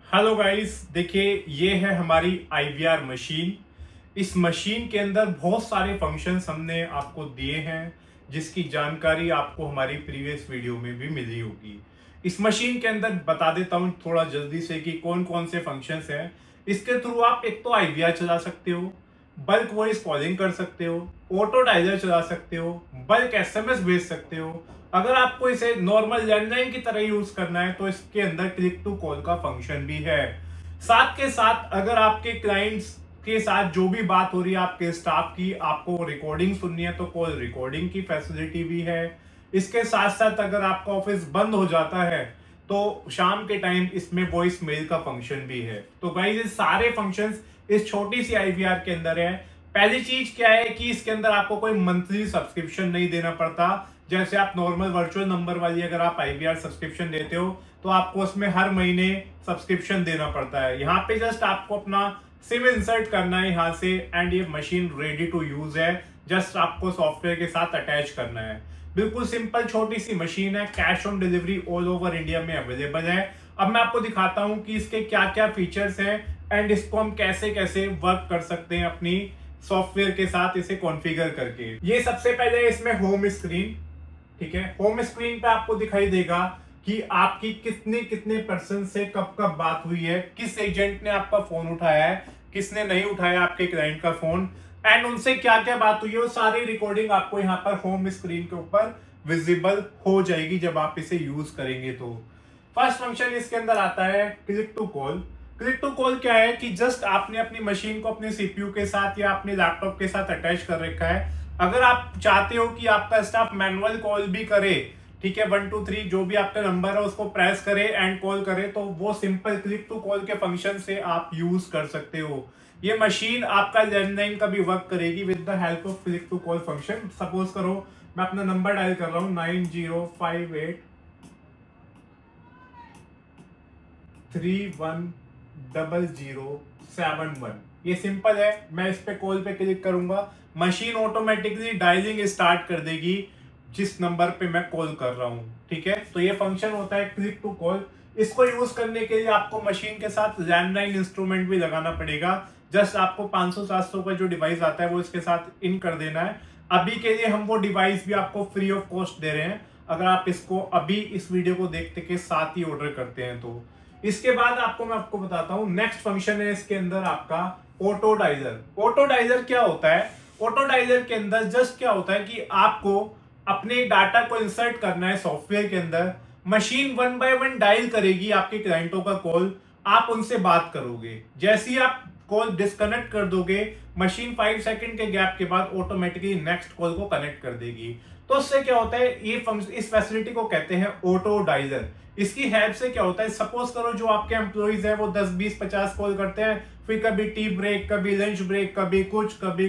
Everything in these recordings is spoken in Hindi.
हेलो गाइस, देखिए ये है हमारी IVR मशीन। इस मशीन के अंदर बहुत सारे फंक्शंस हमने आपको दिए हैं जिसकी जानकारी आपको हमारी प्रीवियस वीडियो में भी मिली होगी। इस मशीन के अंदर बता देता हूँ थोड़ा जल्दी से कि कौन कौन से फंक्शंस हैं। इसके थ्रू आप एक तो IVR चला सकते हो, बल्क वॉइस कॉलिंग कर सकते हो, ऑटो डायलर चला सकते हो, बल्क SMS भेज सकते हो। अगर आपको इसे नॉर्मल लैंडलाइन की तरह यूज करना है तो इसके अंदर क्लिक टू कॉल का फंक्शन भी है। साथ के साथ अगर आपके क्लाइंट्स के साथ जो भी बात हो रही है आपके स्टाफ की, आपको रिकॉर्डिंग सुननी है तो कॉल रिकॉर्डिंग की फैसिलिटी भी है। इसके साथ साथ अगर आपका ऑफिस बंद हो जाता है तो शाम के टाइम इसमें वॉइस मेल का फंक्शन भी है। तो गाइस ये सारे फंक्शंस इस छोटी सी IVR के अंदर है। पहली चीज क्या है कि इसके अंदर आपको कोई मंथली सब्सक्रिप्शन नहीं देना पड़ता। जैसे आप नॉर्मल वर्चुअल नंबर वाली अगर आप IVR सब्सक्रिप्शन देते हो तो आपको उसमें हर महीने सब्सक्रिप्शन देना पड़ता है। यहाँ पे जस्ट आपको अपना सिम इंसर्ट करना है यहाँ से एंड ये मशीन रेडी टू यूज है। जस्ट आपको सॉफ्टवेयर के साथ अटैच करना है। बिल्कुल सिंपल छोटी सी मशीन है, cash on delivery all over India में अवेलेबल है। अब मैं आपको दिखाता हूँ कि इसके क्या क्या फीचर्स हैं एंड इसको हम कैसे कैसे वर्क कर सकते हैं अपनी सॉफ्टवेयर के साथ इसे कॉन्फ़िगर करके। ये सबसे पहले इसमें होम स्क्रीन, ठीक है। होम स्क्रीन पे आपको दिखाई देगा कि आपकी कितने कितने पर्सन से कब कब बात हुई है, किस एजेंट ने आपका फोन उठाया है, किसने नहीं उठाया आपके क्लाइंट का फोन एंड उनसे क्या क्या बात हुई है, वो सारी रिकॉर्डिंग आपको यहाँ पर होम स्क्रीन के ऊपर विजिबल हो जाएगी जब आप इसे यूज करेंगे। तो फर्स्ट फंक्शन इसके अंदर आता है click to call. Click to call क्या है कि जस्ट आपने अपनी मशीन को अपने CPU के साथ या अपने लैपटॉप के साथ अटैच कर रखा है। अगर आप चाहते हो कि आपका स्टाफ मैनुअल कॉल भी करे, ठीक है, 1 2 3 जो भी आपका नंबर है उसको प्रेस करे एंड कॉल करे, तो वो सिंपल क्लिक टू कॉल के फंक्शन से आप यूज कर सकते हो। ये मशीन आपका लैंडलाइन का भी वर्क करेगी with the help of click to call function. Suppose करो मैं अपना नंबर डायल कर रहा हूँ 9058310071। ये सिंपल है। मैं इस पे कॉल पे क्लिक करूंगा, मशीन ऑटोमेटिकली डायलिंग स्टार्ट कर देगी जिस नंबर पे मैं कॉल कर रहा हूं, ठीक है। तो ये फंक्शन होता है क्लिक टू कॉल। इसको यूज करने के लिए आपको मशीन के साथ लैंडलाइन इंस्ट्रूमेंट भी लगाना पड़ेगा। जस्ट आपको 500-700 का जो डिवाइस आता है वो इसके साथ इन कर देना है। अभी के लिए हम वो डिवाइस भी आपको फ्री ऑफ कॉस्ट दे रहे हैं अगर आप इसको अभी इस वीडियो को देखते के साथ ही ऑर्डर करते हैं तो। इसके बाद मैं आपको बताता हूं नेक्स्ट फंक्शन है इसके अंदर आपका ऑटो डायलर। ऑटो डायलर क्या होता है? ऑटो डायलर के अंदर जस्ट क्या होता है कि आपको अपने डाटा को इंसर्ट करना है सॉफ्टवेयर के अंदर। मशीन 1 बाय 1 डायल करेगी आपके क्लाइंटों का कॉल, आप उनसे बात करोगे। जैसे ही आप कॉल डिस्कनेक्ट कर दोगे, मशीन 5 सेकंड के गैप के बाद ऑटोमेटिकली नेक्स्ट कॉल को कनेक्ट कर देगी। तो उससे क्या होता है, ये इस फैसिलिटी को कहते हैं ऑटो डायलर। इसकी हेल्प से क्या होता है, सपोज करो जो आपके एम्प्लॉइज हैं वो 10 20 50 कॉल करते हैं, फिर कभी टी ब्रेक, कभी लंच ब्रेक, कभी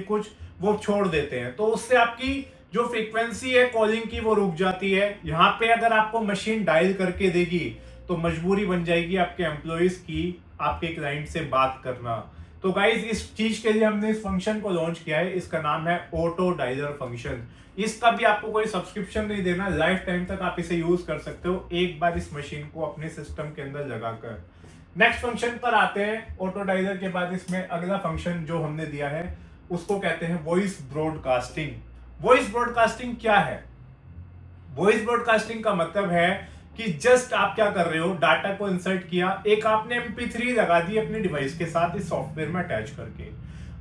कुछ वो छोड़ देते हैं, तो उससे आपकी जो फ्रीक्वेंसी है कॉलिंग की वो रुक जाती है। यहाँ पे अगर आपको मशीन डायल करके देगी तो मजबूरी बन जाएगी आपके एम्प्लॉइज की आपके क्लाइंट से बात करना। तो गाइज इस चीज के लिए हमने इस फंक्शन को लॉन्च किया है, इसका नाम है ऑटो डायलर फंक्शन। इसका भी आपको कोई सब्सक्रिप्शन नहीं देना, लाइफ टाइम तक आप इसे यूज कर सकते हो एक बार इस मशीन को अपने सिस्टम के अंदर लगाकर। नेक्स्ट फंक्शन पर आते हैं। ऑटो डायलर के बाद इसमें अगला फंक्शन जो हमने दिया है उसको कहते हैं वॉइस ब्रॉडकास्टिंग। वॉइस ब्रॉडकास्टिंग क्या है? वॉइस ब्रॉडकास्टिंग का मतलब है कि जस्ट आप क्या कर रहे हो, डाटा को इंसर्ट किया, एक आपने MP3 लगा दी अपने डिवाइस के साथ इस सॉफ्टवेयर में अटैच करके।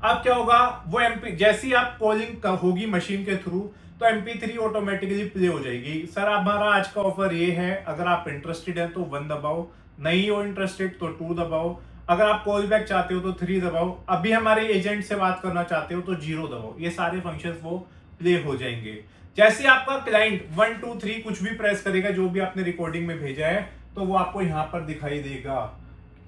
अब क्या होगा, वो MP जैसी आप कॉलिंग होगी मशीन के थ्रू तो MP3 ऑटोमेटिकली प्ले हो जाएगी। सर हमारा आज का ऑफर ये है, अगर आप इंटरेस्टेड हैं तो 1 दबाओ, नहीं हो इंटरेस्टेड तो 2 दबाओ, अगर आप कॉल बैक चाहते हो तो 3 दबाओ, अभी हमारे एजेंट से बात करना चाहते हो तो 0 दबाओ। ये सारे फंक्शंस वो प्ले हो जाएंगे। जैसे आपका क्लाइंट 1 2 3 कुछ भी प्रेस करेगा जो भी आपने रिकॉर्डिंग में भेजा है तो वो आपको यहाँ पर दिखाई देगा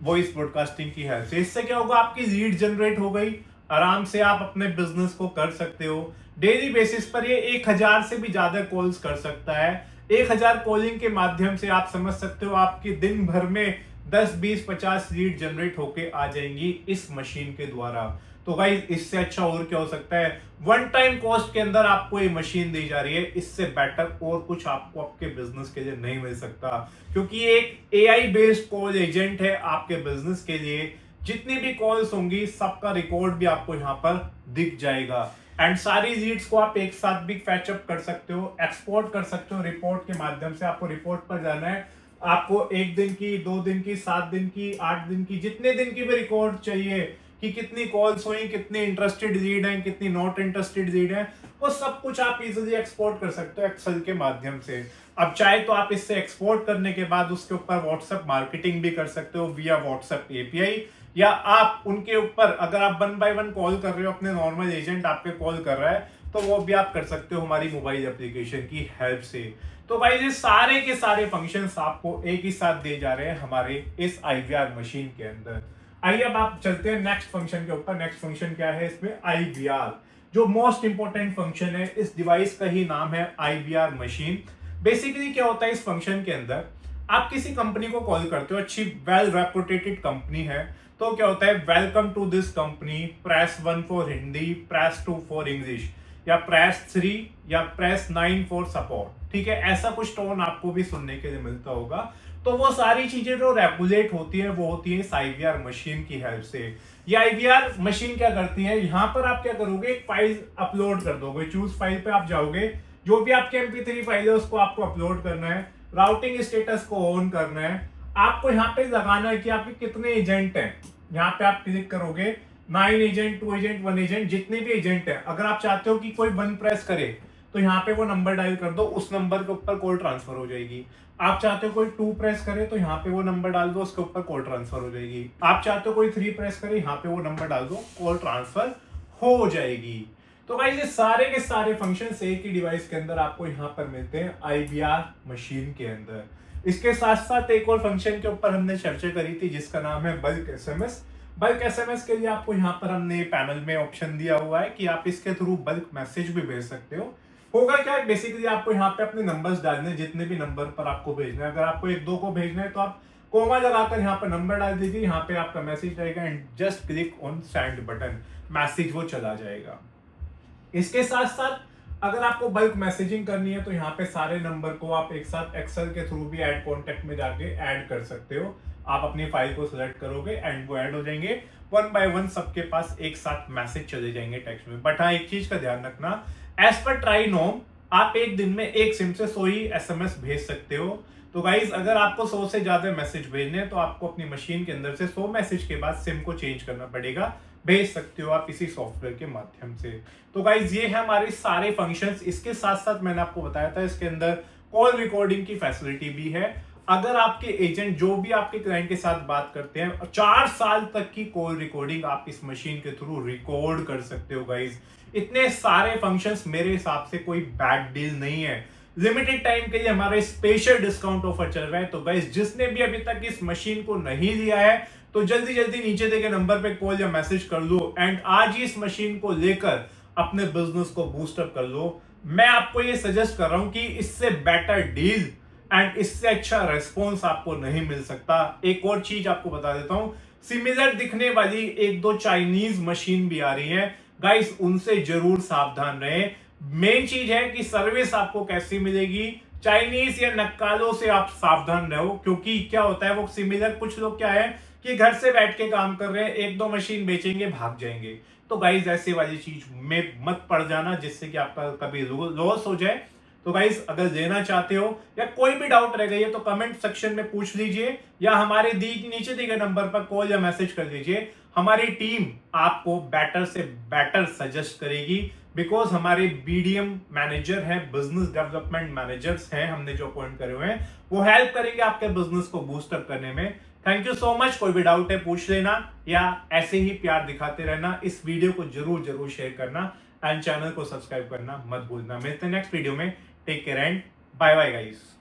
वॉइस ब्रॉडकास्टिंग की हेल्प से। इससे क्या होगा, आपकी लीड जनरेट हो गई, आराम से आप अपने बिजनेस को कर सकते हो। डेली बेसिस पर ये 1000 से भी ज्यादा कॉल्स कर सकता है। 1000 कॉलिंग के माध्यम से आप समझ सकते हो आपकी दिन भर में 10 20 50 लीड जनरेट होके आ जाएंगी इस मशीन के द्वारा। तो तो गाइस इससे अच्छा और क्या हो सकता है? वन टाइम कॉस्ट के अंदर आपको ये मशीन दी जा रही है, इससे बेटर और कुछ आपको आपके बिजनेस के लिए नहीं मिल सकता, क्योंकि ये एक एआई बेस्ड कॉल एजेंट है आपके बिजनेस के लिए। जितनी भी कॉल्स होंगी सबका रिकॉर्ड भी आपको यहाँ पर दिख जाएगा, एंड सारी लीड्स को आप एक साथ भी फैचअप कर सकते हो, एक्सपोर्ट कर सकते हो रिपोर्ट के माध्यम से। आपको रिपोर्ट पर जाना है, आपको 1 दिन की, 2 दिन की, 7 दिन की, 8 दिन की, जितने दिन की भी रिकॉर्ड चाहिए कि कितनी कॉल्स हुई, कितनी इंटरेस्टेड लीड है, कितनी नॉट इंटरेस्टेड लीड है, वो सब कुछ आप इजीली एक्सपोर्ट कर सकते हो एक्सेल के माध्यम से। अब चाहे तो आप इससे एक्सपोर्ट करने के बाद उसके ऊपर व्हाट्सएप मार्केटिंग भी कर सकते हो विया व्हाट्सएप एपीआई, या आप उनके ऊपर अगर आप 1 बाय 1 कॉल कर रहे हो, अपने नॉर्मल एजेंट आपके कॉल कर रहा है, तो वो भी आप कर सकते हो हमारी मोबाइल एप्लीकेशन की हेल्प से। तो भाई ये सारे के सारे फंक्शंस आपको एक ही साथ दिए जा रहे हैं हमारे इस आईवीआर मशीन के अंदर। आइए अब आप चलते हैं नेक्स्ट फंक्शन के ऊपर। नेक्स्ट फंक्शन क्या है इसमें? आईवीआर, जो मोस्ट इंपॉर्टेंट फंक्शन है। इस डिवाइस का ही नाम है आईवीआर मशीन। बेसिकली क्या होता है इस फंक्शन के अंदर? आप किसी कंपनी को कॉल करते हो, अच्छी वेल रेपुटेटेड कंपनी है, तो क्या होता है? Welcome to this company, press 1 for Hindi, press 2 for English, या प्रेस 3 या प्रेस 9 फॉर सपोर्ट। ठीक है, ऐसा कुछ टोन आपको भी सुनने के लिए मिलता होगा। तो वो सारी चीजें जो रेगुलेट होती है वो होती है इस आईवीआर मशीन की हेल्प से। ये आईवीआर मशीन क्या करती है? यहाँ पर आप क्या करोगे? एक फाइल अपलोड कर दोगे, चूज फाइल पे आप जाओगे, जो भी आपके MP3 फाइल है उसको आपको अपलोड करना है, राउटिंग स्टेटस को ऑन करना है, आपको यहाँ पे लगाना है कि आपके कितने एजेंट हैं। यहाँ पे आप क्लिक करोगे, 9 एजेंट, 2 एजेंट, 1 एजेंट, जितने भी एजेंट हैं। अगर आप चाहते हो कि कोई 1 प्रेस करे तो यहाँ पे वो नंबर डायल कर दो, उस नंबर के ऊपर कॉल ट्रांसफर हो जाएगी। आप चाहते हो कोई 2 प्रेस करे तो यहाँ पे वो नंबर डाल दो, उसके ऊपर कॉल ट्रांसफर हो जाएगी। आप चाहते हो कोई 3 प्रेस करे, यहाँ पे वो नंबर डाल दो, कॉल ट्रांसफर हो जाएगी। तो भाई ये सारे के सारे फंक्शंस एक ही डिवाइस के अंदर आपको यहाँ पर मिलते हैं आईवीआर मशीन के अंदर। इसके साथ साथ एक और फंक्शन के ऊपर हमने चर्चा करी थी जिसका नाम है बल्क एसएमएस। बल्क एसएमएस के लिए आपको यहाँ पर हमने पैनल में ऑप्शन दिया हुआ है कि आप इसके थ्रू बल्क मैसेज भी भेज सकते हो। होगा क्या? बेसिकली आपको यहाँ पे अपने नंबर्स डालने, जितने भी नंबर पर आपको भेजना है। अगर आपको 1-2 को भेजना है तो आप कोमा लगाकर यहाँ पर नंबर डाल दीजिए, यहाँ पे आपका मैसेज रहेगा, and just click on send button, message वो चला जाएगा। इसके साथ साथ अगर आपको बल्क मैसेजिंग करनी है तो यहाँ पे सारे नंबर को आप एक साथ एक्सेल के थ्रू भी ऐड कॉन्टेक्ट में जाके ऐड कर सकते हो। आप अपनी फाइल को सिलेक्ट करोगे एंड वो ऐड हो जाएंगे, 1 बाय 1 सबके पास एक साथ मैसेज चले जाएंगे टेक्स्ट में। बट हाँ, एक चीज का ध्यान रखना, एज पर ट्राइनोम आप एक दिन में एक सिम से 100 ही एसएमएस भेज सकते हो। तो गाइज अगर आपको 100 से ज्यादा मैसेज भेजने हैं तो आपको अपनी मशीन के अंदर से 100 मैसेज के बाद सिम को चेंज करना पड़ेगा। भेज सकते हो आप इसी सॉफ्टवेयर के माध्यम से। तो गाइज ये है हमारे सारे फंक्शंस। इसके साथ साथ मैंने आपको बताया था इसके अंदर कॉल रिकॉर्डिंग की फैसिलिटी भी है। अगर आपके एजेंट जो भी आपके क्लाइंट के साथ बात करते हैं, 4 साल तक की कॉल रिकॉर्डिंग आप इस मशीन के थ्रू रिकॉर्ड कर सकते हो। गाइज इतने सारे फंक्शंस मेरे हिसाब से कोई बैड डील नहीं है। लिमिटेड टाइम के लिए हमारे स्पेशल डिस्काउंट ऑफर चल रहा है। तो गाइस जिसने भी अभी तक इस मशीन को नहीं लिया है तो जल्दी जल्दी नीचे दिए गए नंबर पे कॉल या मैसेज कर लो, एंड आज ही इस मशीन को लेकर अपने बिजनेस को बूस्ट अप कर लो। मैं आपको ये सजेस्ट कर रहा हूं कि इससे बेटर डील एंड इससे अच्छा रेस्पॉन्स आपको नहीं मिल सकता। एक और चीज आपको बता देता हूं, सिमिलर दिखने वाली 1-2 चाइनीज मशीन भी आ रही है। गाइस उनसे जरूर सावधान रहे। मेन चीज है कि सर्विस आपको कैसी मिलेगी। चाइनीज या नक्कालों से आप सावधान रहो, क्योंकि क्या होता है वो सिमिलर, कुछ लोग क्या है कि घर से बैठ के काम कर रहे हैं, 1-2 मशीन बेचेंगे, भाग जाएंगे। तो गाइस ऐसी वाली चीज में मत पड़ जाना जिससे कि आपका कभी लॉस हो जाए। तो गाइस अगर लेना चाहते हो या कोई भी डाउट रह गई है तो कमेंट सेक्शन में पूछ लीजिए, या हमारे नीचे दिए गए नंबर पर कॉल या मैसेज कर दीजिए। हमारी टीम आपको बेटर से बेटर सजेस्ट करेगी, बिकॉज हमारे BDM मैनेजर हैं, बिजनेस डेवलपमेंट मैनेजर्स हैं हमने जो अपॉइंट करे हुए हैं, वो हेल्प करेंगे आपके बिजनेस को बूस्ट अप करने में। Thank you so much. कोई भी डाउट है पूछ लेना, या ऐसे ही प्यार दिखाते रहना। इस वीडियो को जरूर जरूर शेयर करना एंड चैनल को सब्सक्राइब करना मत भूलना। मिलते हैं नेक्स्ट वीडियो में। Take care and bye bye guys.